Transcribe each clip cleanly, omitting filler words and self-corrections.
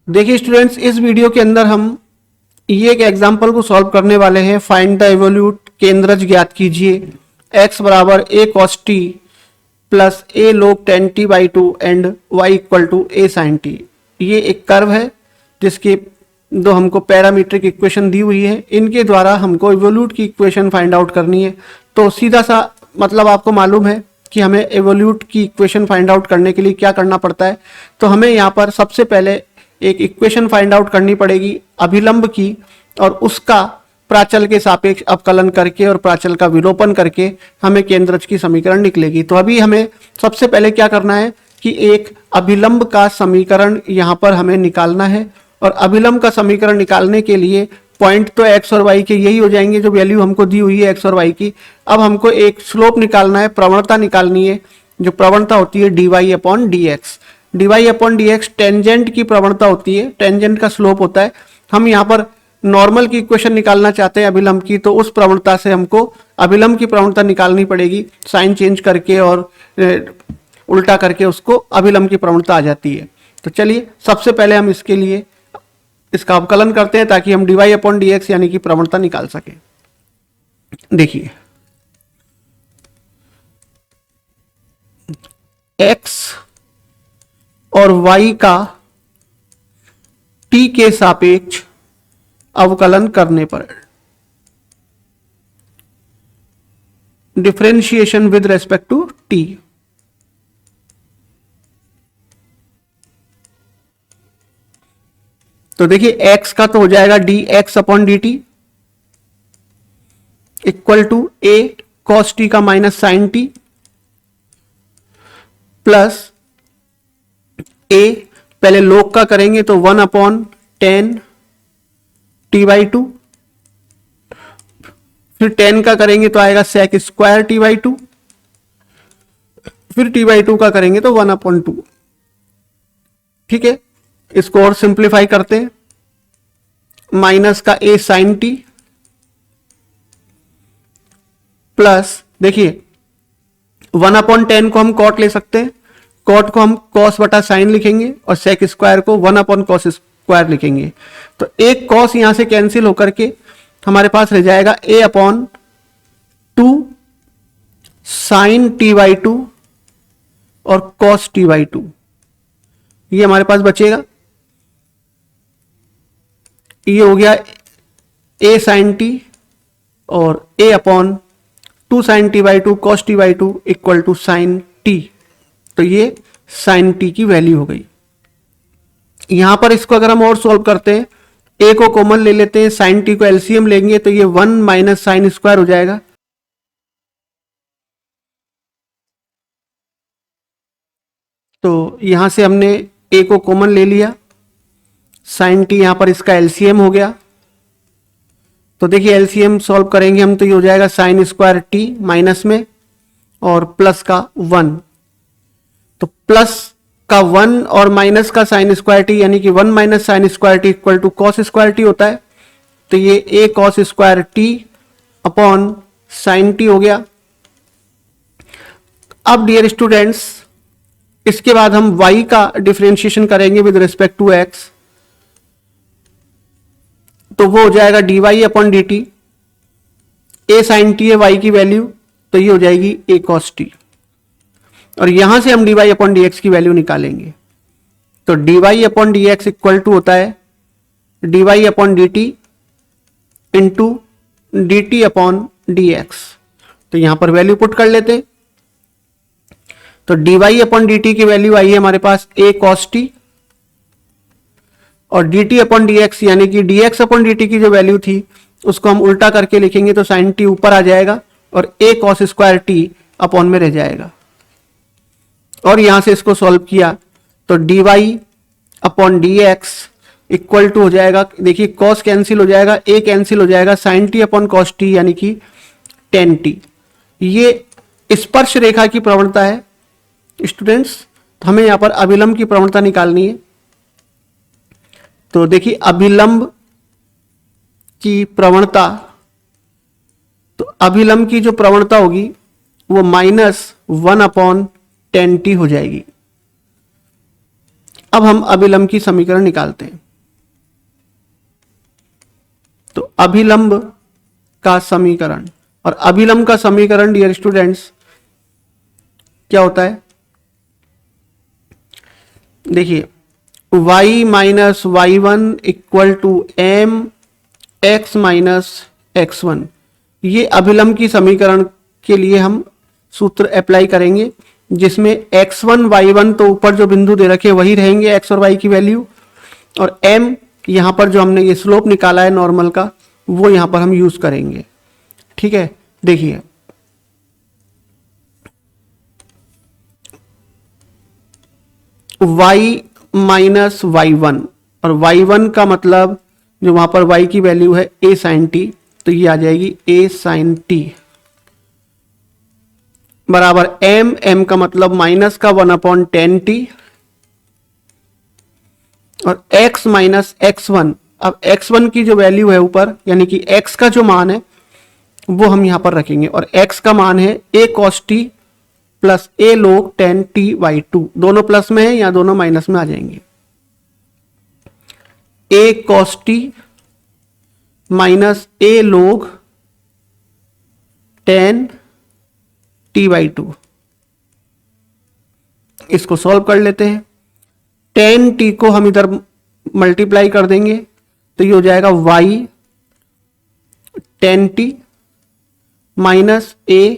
देखिए स्टूडेंट्स, इस वीडियो के अंदर हम ये एक एग्जाम्पल को सॉल्व करने वाले हैं। फाइंड द एवोल्यूट केंद्रज ज्ञात कीजिए। x बराबर a cos t plus a log 10t/2 and y equal to a sin t। ये एक कर्व है जिसकी दो हमको पैरामीट्रिक इक्वेशन दी हुई है। इनके द्वारा हमको एवोल्यूट की इक्वेशन फाइंड आउट करनी है। तो सीधा सा मतलब आपको मालूम है कि हमें एवोल्यूट की इक्वेशन फाइंड आउट करने के लिए क्या करना पड़ता है। तो हमें यहाँ पर सबसे पहले एक इक्वेशन फाइंड आउट करनी पड़ेगी अभिलंब की, और उसका प्राचल के सापेक्ष अवकलन करके और प्राचल का विलोपन करके हमें केंद्रज की समीकरण निकलेगी। तो अभी हमें सबसे पहले क्या करना है कि एक अभिलंब का समीकरण यहाँ पर हमें निकालना है। और अभिलंब का समीकरण निकालने के लिए पॉइंट तो एक्स और वाई के यही हो जाएंगे जो वैल्यू हमको दी हुई है एक्स और वाई की। अब हमको एक स्लोप निकालना है, प्रवणता निकालनी है। जो प्रवणता होती है dy upon d x. dy upon d x tangent की प्रवणता होती है, टेंजेंट का स्लोप होता है। हम यहाँ पर नॉर्मल की इक्वेशन निकालना चाहते हैं अभिलंब की, तो उस प्रवणता से हमको अभिलंब की प्रवणता निकालनी पड़ेगी। साइन चेंज करके और उल्टा करके उसको अभिलंब की प्रवणता आ जाती है। तो चलिए सबसे पहले हम इसके लिए इसका अवकलन करते हैं ताकि हम dy अपॉन डी एक्स यानी कि प्रवणता निकाल सके। देखिए x और y का t के सापेक्ष अवकलन करने पर differentiation with respect to t। तो देखिए x का तो हो जाएगा dx upon dt equal to a cos t का minus sine t plus a पहले लोग का करेंगे तो 1 अपॉन 10 t/2, फिर 10 का करेंगे तो आएगा sec स्क्वायर t/2, फिर t/2 का करेंगे तो 1 अपॉन 2। ठीक है, इसको और सिंप्लीफाई करते हैं। माइनस का a sin t प्लस देखिए 1 अपॉन 10 को हम कॉट ले सकते हैं, कॉट को हम कॉस बटा साइन लिखेंगे और सेक स्क्वायर को 1 अपॉन कॉस स्क्वायर लिखेंगे। तो एक कॉस यहां से कैंसिल होकर के हमारे पास रह जाएगा a अपॉन 2 साइन t/2 और कॉस t/2। ये हमारे पास बचेगा, ये हो गया a साइन t और a upon 2 sine t/2 cos t/2 equal to sine t। तो ये साइन t की वैल्यू हो गई। यहां पर इसको अगर हम और सॉल्व करते हैं, a को कॉमन ले लेते हैं, साइन t को एलसीएम लेंगे तो ये 1 माइनस साइन स्क्वायर हो जाएगा। तो यहां से हमने a को कॉमन ले लिया, साइन t यहां पर इसका एलसीएम हो गया। तो देखिए एलसीएम सॉल्व करेंगे हम तो ये हो जाएगा साइन स्क्वायर t माइनस में और प्लस का 1। तो प्लस का 1 और माइनस का साइन स्क्वायर टी यानी कि 1 minus sine square t equal to cos square t होता है। तो ये a cos square t upon sine t हो गया। अब डियर स्टूडेंट्स, इसके बाद हम y का डिफरेंशिएशन करेंगे विद रिस्पेक्ट टू x। तो वो हो जाएगा dy upon d t. a sine t है y की वैल्यू, तो ये हो जाएगी a cos t। और यहां से हम dy अपॉन डी एक्स की वैल्यू निकालेंगे। तो dy upon d x equal to होता है dy upon d t into d t upon d x. तो यहां पर वैल्यू पुट कर लेते। तो dy अपॉन डी टी की वैल्यू आई है हमारे पास a cos t और dt अपॉन dx यानी कि dx अपॉन dt की जो वैल्यू थी उसको हम उल्टा करके लिखेंगे तो साइन t ऊपर आ जाएगा और a cos square t upon में रह जाएगा। और यहां से इसको सॉल्व किया तो dy upon dx equal to हो जाएगा, देखिए cos कैंसिल हो जाएगा, a कैंसिल हो जाएगा, sine t upon cos t यानी कि 10t। ये स्पर्श रेखा की प्रवणता है स्टूडेंट्स। तो हमें यहां पर अभिलंब की प्रवणता निकालनी है। तो देखिए अभिलंब की प्रवणता, तो अभिलंब की जो प्रवणता होगी वो -1 अपॉन 10t हो जाएगी। अब हम अभिलंब की समीकरण निकालते हैं। तो अभिलंब का समीकरण, और अभिलंब का समीकरण डियर स्टूडेंट्स क्या होता है, देखिए y minus y one equal to m x minus x one, ये अभिलंब की समीकरण के लिए हम सूत्र अप्लाई करेंगे, जिसमें x1 y1 तो ऊपर जो बिंदु दे रखे वही रहेंगे x और y की वैल्यू, और m यहां पर जो हमने ये स्लोप निकाला है नॉर्मल का वो यहां पर हम यूज करेंगे। ठीक है, देखिए y माइनस वाई वन, और y1 का मतलब जो वहां पर y की वैल्यू है a साइन टी, तो ये आ जाएगी a साइन टी बराबर m का मतलब माइनस का 1/10t, और x माइनस x1, अब x1 की जो वैल्यू है ऊपर यानी कि x का जो मान है वो हम यहां पर रखेंगे, और x का मान है a cos t plus a log 10t/2, दोनों प्लस में है या दोनों माइनस में आ जाएंगे। a cos t minus a log 10t/2, इसको सॉल्व कर लेते हैं। 10t को हम इधर मल्टीप्लाई कर देंगे तो ये हो जाएगा y 10t minus a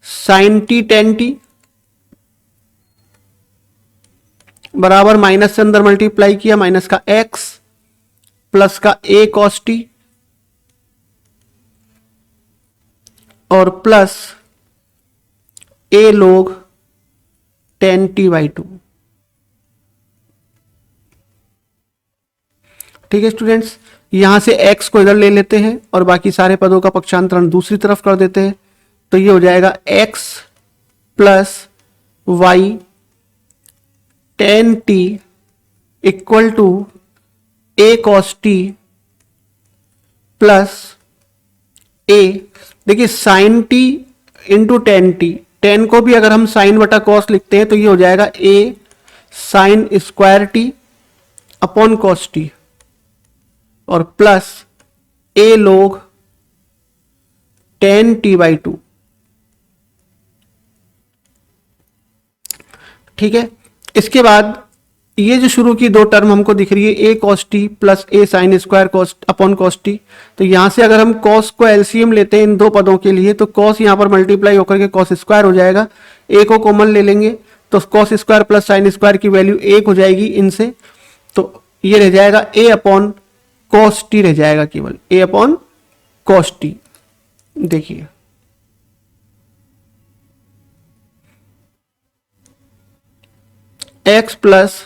sine t 10t बराबर माइनस से अंदर मल्टीप्लाई किया माइनस का x प्लस का a cos t और प्लस a log 10t/2। ठीक है स्टूडेंट्स, यहां से x को इधर ले लेते हैं और बाकी सारे पदों का पक्षांतरण दूसरी तरफ कर देते हैं, तो ये हो जाएगा x plus y 10t equal to a cos t plus a, देखिए साइन t इंटू 10t, 10 को भी अगर हम साइन बटा कॉस लिखते हैं तो ये हो जाएगा a sine square t upon cos t और प्लस a log 10t/2। ठीक है, इसके बाद ये जो शुरू की दो टर्म हमको दिख रही है a cos t plus a sine square cos upon cos t, तो यहां से अगर हम cos को एलसीएम लेते हैं इन दो पदों के लिए तो cos यहां पर मल्टीप्लाई होकर के cos स्क्वायर हो जाएगा, a को कॉमन ले लेंगे तो cos square plus sine square की वैल्यू 1 हो जाएगी इनसे, तो ये रह जाएगा a अपॉन cos t रह जाएगा, केवल a अपॉन cos t। देखिए x plus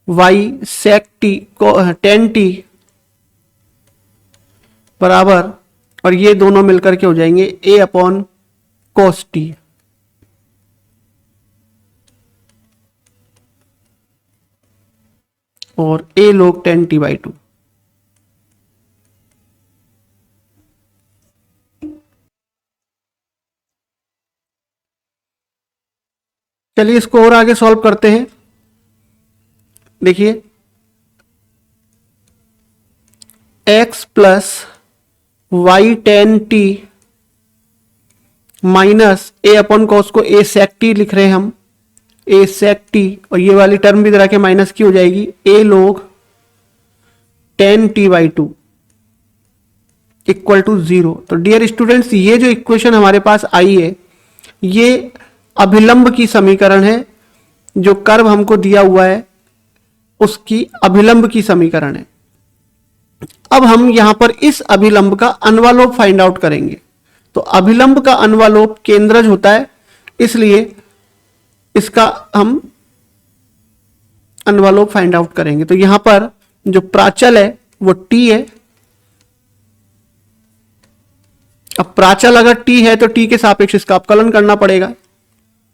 y sec t को 10t बराबर, और ये दोनों मिलकर के हो जाएंगे a अपॉन cos t और a log 10t/2। चलिए इसको और आगे सॉल्व करते हैं। देखिए x plus y 10t minus a upon cos को a सेक टी लिख रहे हैं हम, a सेक टी, और ये वाली टर्म भी इधर के माइनस की हो जाएगी a log 10t/2 equal to 0। तो डियर स्टूडेंट्स, ये जो इक्वेशन हमारे पास आई है ये अभिलंब की समीकरण है, जो कर्व हमको दिया हुआ है उसकी अभिलंब की समीकरण है। अब हम यहां पर इस अभिलंब का अन्वालोप फाइंड आउट करेंगे। तो अभिलंब का अन्वालोप केंद्रज होता है, इसलिए इसका हम अन्वालोप फाइंड आउट करेंगे। तो यहां पर जो प्राचल है वो t है। अब प्राचल अगर t है तो t के सापेक्ष इसका अवकलन करना पड़ेगा।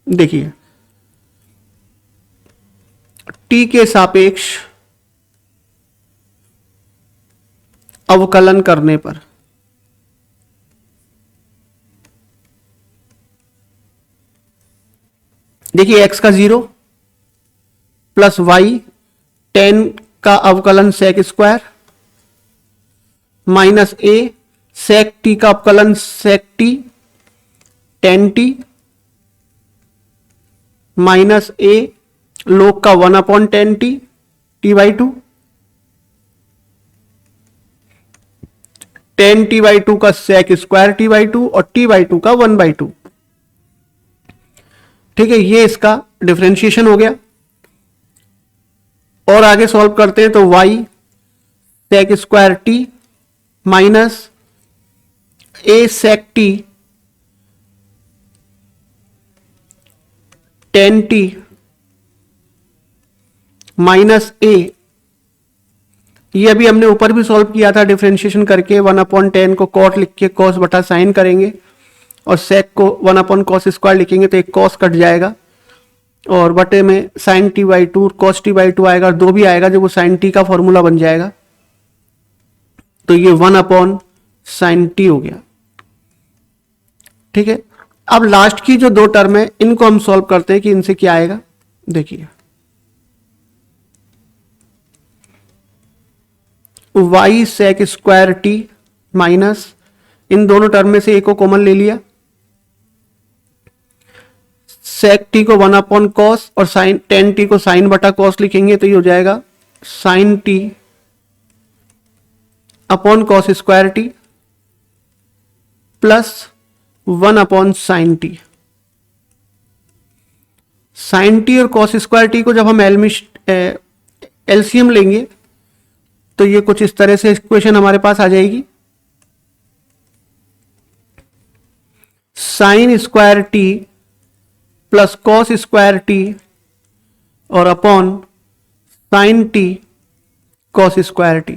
देखिए t के सापेक्ष अवकलन करने पर देखिए x का 0, प्लस वाई टेन का अवकलन sec square minus a sec t का अवकलन sec t ten t minus a log का 1/10 t t by two 10 t by two का sec square t by two और टी बाई टू का 1/2। ठीक है, ये इसका डिफरेंशिएशन हो गया। और आगे सॉल्व करते हैं तो y sec square t minus a sec t 10 t minus a, ये अभी हमने ऊपर भी सॉल्व किया था डिफरेंशिएशन करके 1/10 को कॉट लिख के कॉस बटा साइन करेंगे और सेक को 1/cos स्क्वायर लिखेंगे तो एक कॉस कट जाएगा और बटे में sine t by two cos t by two आएगा और 2 भी आएगा जो वो साइन टी का फॉर्मूला बन जाएगा। तो ये 1/sin टी हो गया। ठीक है, अब लास्ट की जो 2 टर्म है इनको हम सॉल्व करते हैं कि इनसे क्या आएगा। देखिए y sec square t minus इन दोनों टर्म में से एक को कॉमन ले लिया, सेक टी को 1/cos और साइन 10 टी को साइन बटा cos लिखेंगे तो ये हो जाएगा sine t upon cos square t प्लस 1/sin टी। साइन टी और cos स्क्वायर टी को जब हम एलसीएम लेंगे तो ये कुछ इस तरह से इक्वेशन हमारे पास आ जाएगी। Sine square t plus cos square t और upon sine t cos square t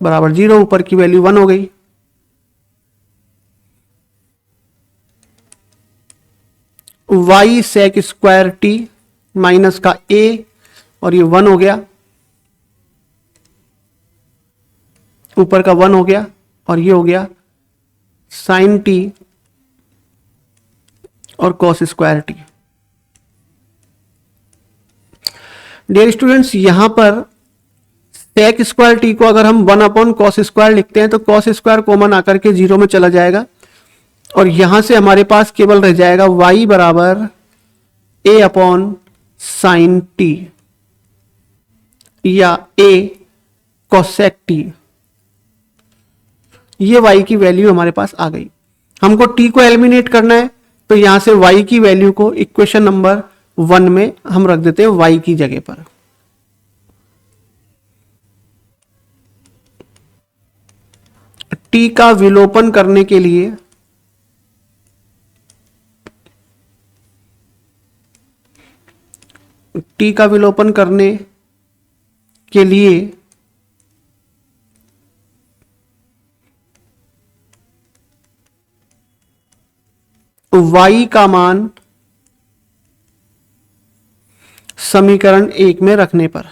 बराबर 0, ऊपर की वैल्यू 1 हो गई। y sec square t minus का a और ये 1 हो गया, ऊपर का 1 हो गया और ये हो गया साइन टी और cos square t. Dear students, यहां पर सेक स्क्वायर टी को अगर हम 1/cos स्क्वायर लिखते हैं तो cos स्क्वायर कॉमन आकर के 0 में चला जाएगा और यहां से हमारे पास केवल रह जाएगा y बराबर a/sin टी या a cosec टी। ये y की वैल्यू हमारे पास आ गई। हमको t को एलिमिनेट करना है तो यहां से y की वैल्यू को इक्वेशन नंबर 1 में हम रख देते हैं y की जगह पर। t का विलोपन करने के लिए y का मान समीकरण 1 में रखने पर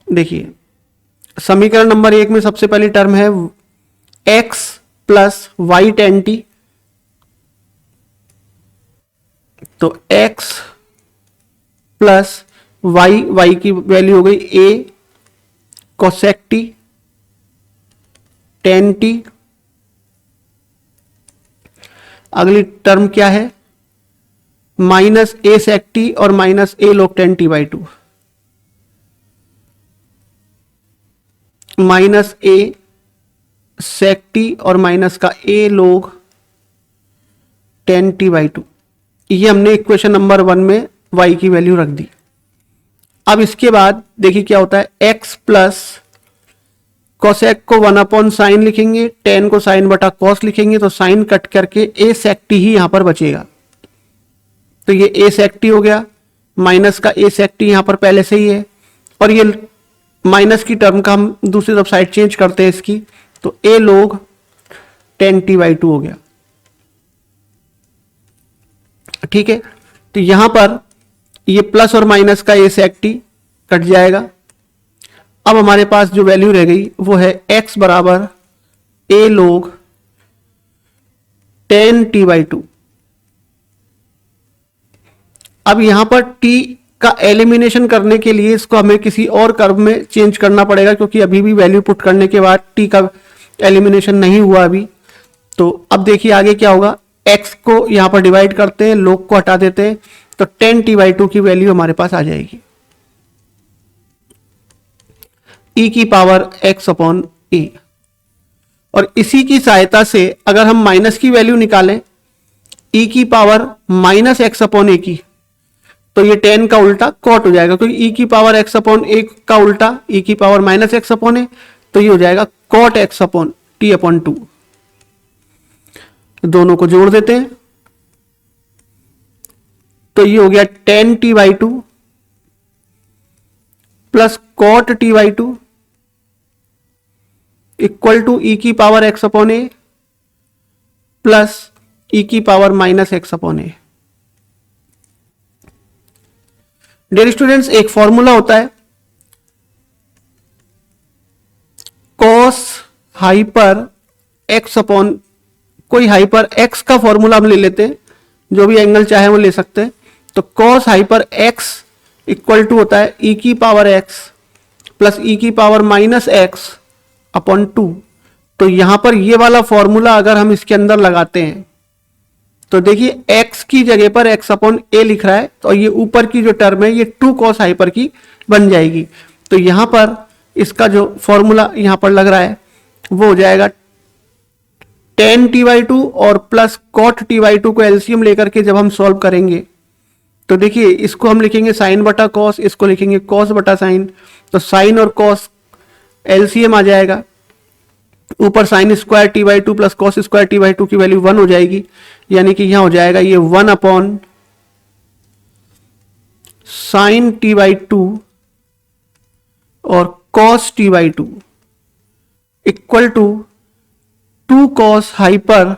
देखिए समीकरण नंबर 1 में सबसे पहली टर्म है x plus y ten t, तो x प्लस y की वैल्यू हो गई a cosec t ten t. अगली टर्म क्या है, माइनस a सेक टी और minus a log 10t by two, minus a sec t और माइनस का a log 10t by two. ये हमने इक्वेशन नंबर 1 में y की वैल्यू रख दी। अब इसके बाद देखिए क्या होता है, x प्लस कोसेक को 1/sin लिखेंगे, 10 को साइन बटा कॉस लिखेंगे तो साइन कट करके a सेक टी ही यहां पर बचेगा, तो ये a सेक टी हो गया, माइनस का a सेक टी यहां पर पहले से ही है और ये माइनस की टर्म का हम दूसरी तरफ साइड चेंज करते हैं इसकी, तो a log 10t by to हो गया। ठीक है, तो यहां पर ये प्लस और माइनस का a सेक टी कट जाएगा। अब हमारे पास जो वैल्यू रह गई वो है x बराबर a log 10t/2। अब यहां पर t का एलिमिनेशन करने के लिए इसको हमें किसी और कर्व में चेंज करना पड़ेगा, क्योंकि अभी भी वैल्यू पुट करने के बाद t का एलिमिनेशन नहीं हुआ अभी। तो अब देखिए आगे क्या होगा, x को यहां पर डिवाइड करते हैं, log को हटा देते हैं, तो 10t/2 की वैल्यू हमारे पास आ जाएगी e की पावर x/a। और इसी की सहायता से अगर हम माइनस की वैल्यू निकालें e की पावर -x/a की, तो ये 10 का उल्टा कॉट हो जाएगा, क्योंकि e की पावर x/a का उल्टा e की पावर -x/a, तो ये हो जाएगा cot x/t/2। दोनों को जोड़ देते हैं, तो ये हो गया 10t/2 प्लस cot t/2 equal to e की पावर x/a प्लस e की पावर -x/a। डियर स्टूडेंट्स, एक फॉर्मूला होता है cos हाइपर x/, कोई हाइपर x का फॉर्मूला हम ले लेते हैं, जो भी एंगल चाहे वो ले सकते हैं। तो cos hyper x equal to होता है e की पावर x प्लस e की पावर -x/2। तो यहां पर ये वाला फॉर्मूला अगर हम इसके अंदर लगाते हैं, तो देखिए x की जगह पर x/a लिख रहा है, तो ये ऊपर की जो टर्म है ये 2 cos हाइपर की बन जाएगी। तो यहां पर इसका जो फॉर्मूला यहां पर लग रहा है वो हो जाएगा 10t/2 और प्लस cot t/2 को एलसीएम लेकर के जब हम सॉल्व करेंगे, तो देखिए इसको हम लिखेंगे साइन बटा कॉस, इसको लिखेंगे कॉस बटा साइन। तो साइन और कॉस एलसीएम आ जाएगा, ऊपर sine square t/2 plus cos square t/2 की वैल्यू 1 हो जाएगी, यानी कि यहां हो जाएगा ये 1 साइन t/2 और cos t/2 equal to 2 cos hyper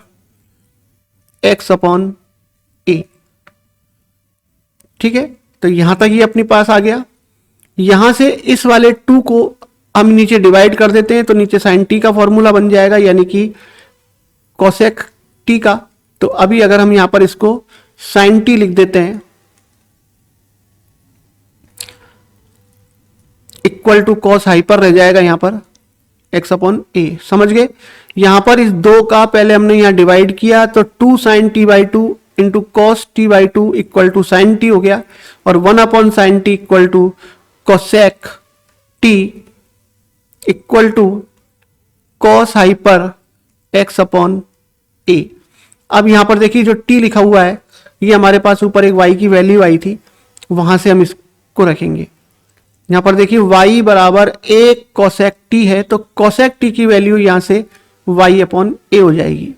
x/a। ठीक है, तो यहां तक ये अपने पास आ गया। यहां से इस वाले 2 को हम नीचे डिवाइड कर देते हैं, तो नीचे साइन t का फॉर्मूला बन जाएगा, यानी कि कोसेक t का। तो अभी अगर हम यहां पर इसको साइन t लिख देते हैं इक्वल टू कॉस हाइपर रह जाएगा यहां पर x/a। समझ गए, यहां पर इस 2 का पहले हमने यहां डिवाइड किया, तो 2 sine t/2 into cos t/2 equal to sine t हो गया, और 1 sine t equal to cosec t equal to cos hyper x/a। अब यहां पर देखिए जो t लिखा हुआ है ये हमारे पास ऊपर एक y की वैल्यू आई थी, वहां से हम इसको रखेंगे। यहां पर देखिए y बराबर a कोसेक t है, तो कोसेक t की वैल्यू यहां से y/a हो जाएगी।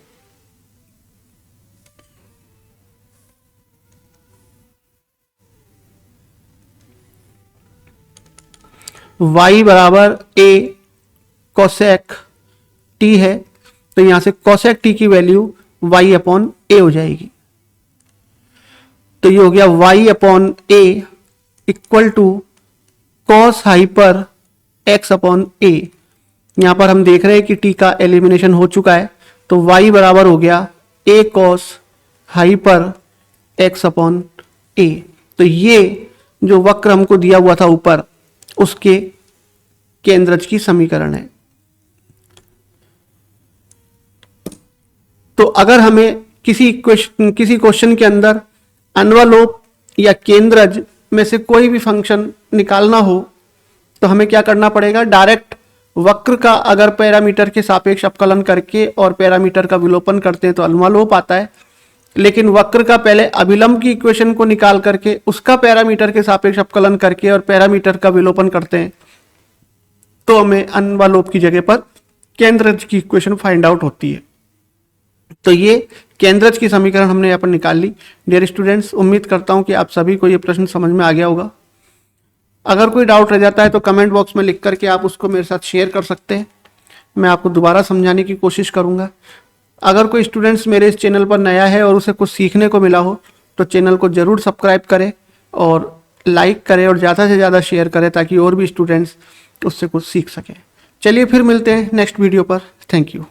y बराबर a कोसेक t है, तो यहां से कोसेक t की वैल्यु y/a हो जाएगी। तो ये हो गया y/a equal to cos hyper x/a। यहां पर हम देख रहे हैं कि t का एलिमिनेशन हो चुका है, तो y बराबर हो गया a कॉस हाइपर x/a। तो ये जो वक्र हमको दिया हुआ था ऊपर, उसके केंद्रज की समीकरण है। तो अगर हमें किसी क्वेश्चन के अंदर एनवलप या केंद्रज में से कोई भी फंक्शन निकालना हो, तो हमें क्या करना पड़ेगा, डायरेक्ट वक्र का अगर पैरामीटर के सापेक्ष अवकलन करके और पैरामीटर का विलोपन करते हैं तो अनुलोप आता है, लेकिन वक्र का पहले अभिलंब की इक्वेशन को निकाल करके उसका पैरामीटर के सापेक्ष अवकलन करके और पैरामीटर का विलोपन करते हैं तो हमें अनुलोप की जगह पर केंद्रज की इक्वेशन फाइंड आउट होती है। तो ये केंद्रज की समीकरण हमने यहाँ पर निकाल ली। डियर स्टूडेंट्स, उम्मीद करता हूँ कि आप सभी को ये प्रश्न समझ में आ गया होगा। अगर कोई डाउट रह जाता है तो कमेंट बॉक्स में लिख करके आप उसको मेरे साथ शेयर कर सकते हैं, मैं आपको दोबारा समझाने की कोशिश करूँगा। अगर कोई स्टूडेंट्स मेरे इस चैनल पर नया है और उसे कुछ सीखने को मिला हो तो चैनल को ज़रूर सब्सक्राइब करें और लाइक करें और ज़्यादा से ज़्यादा शेयर करें, ताकि और भी स्टूडेंट्स उससे कुछ सीख सकें। चलिए फिर मिलते हैं नेक्स्ट वीडियो पर। Thank you.